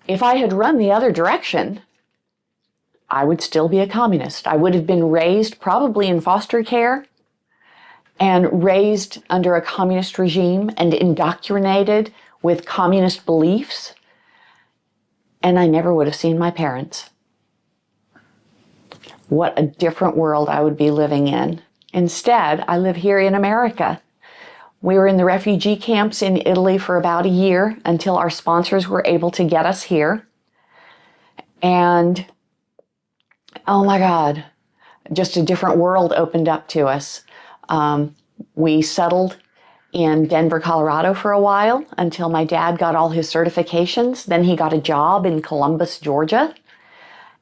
if I had run the other direction, I would still be a communist. I would have been raised probably in foster care and raised under a communist regime and indoctrinated with communist beliefs. And I never would have seen my parents. What a different world I would be living in. Instead, I live here in America. We were in the refugee camps in Italy for about a year until our sponsors were able to get us here. And, oh my God, just a different world opened up to us. We settled in Denver, Colorado for a while until my dad got all his certifications. Then he got a job in Columbus, Georgia.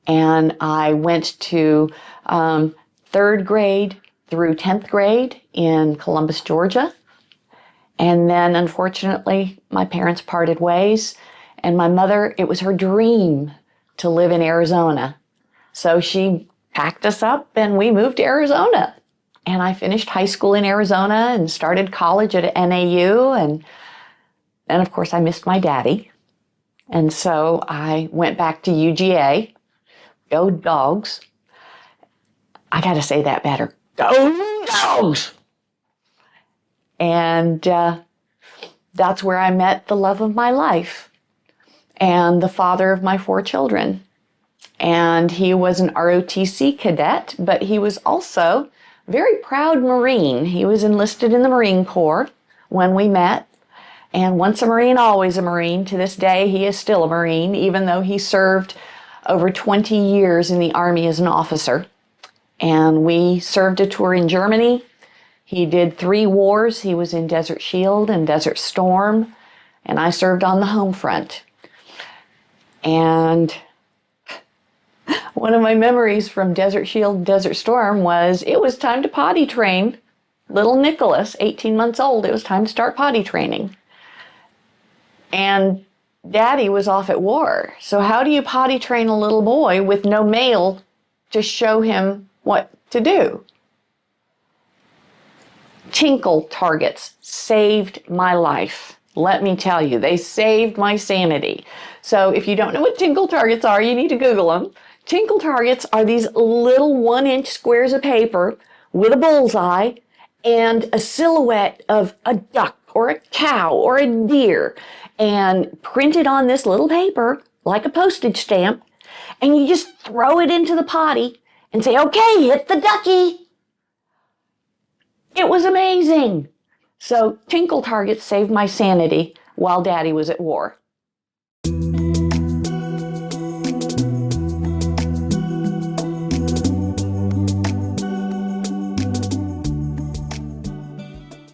And I went to 3rd grade through 10th grade in Columbus, Georgia. And then, unfortunately, my parents parted ways. And my mother, it was her dream to live in Arizona. So she packed us up and we moved to Arizona. And I finished high school in Arizona and started college at NAU. And of course, I missed my daddy. And so I went back to UGA. Go Dogs. I got to say that better. Go Dogs! And that's where I met the love of my life and the father of my 4 children. And he was an ROTC cadet, but he was also a very proud Marine. He was enlisted in the Marine Corps when we met. And once a Marine, always a Marine. To this day, he is still a Marine, even though he served over 20 years in the Army as an officer. And we served a tour in Germany. He did 3 wars. He was in Desert Shield and Desert Storm, and I served on the home front. And one of my memories from Desert Shield and Desert Storm was it was time to potty train little Nicholas, 18 months old. It was time to start potty training. And Daddy was off at war. So how do you potty train a little boy with no mail to show him what to do? Tinkle targets saved my life. Let me tell you, they saved my sanity. So if you don't know what tinkle targets are, you need to Google them. Tinkle targets are these little 1-inch squares of paper with a bullseye and a silhouette of a duck or a cow or a deer, and printed on this little paper like a postage stamp, and you just throw it into the potty and say, okay, hit the ducky. It was amazing. So tinkle targets saved my sanity while Daddy was at war.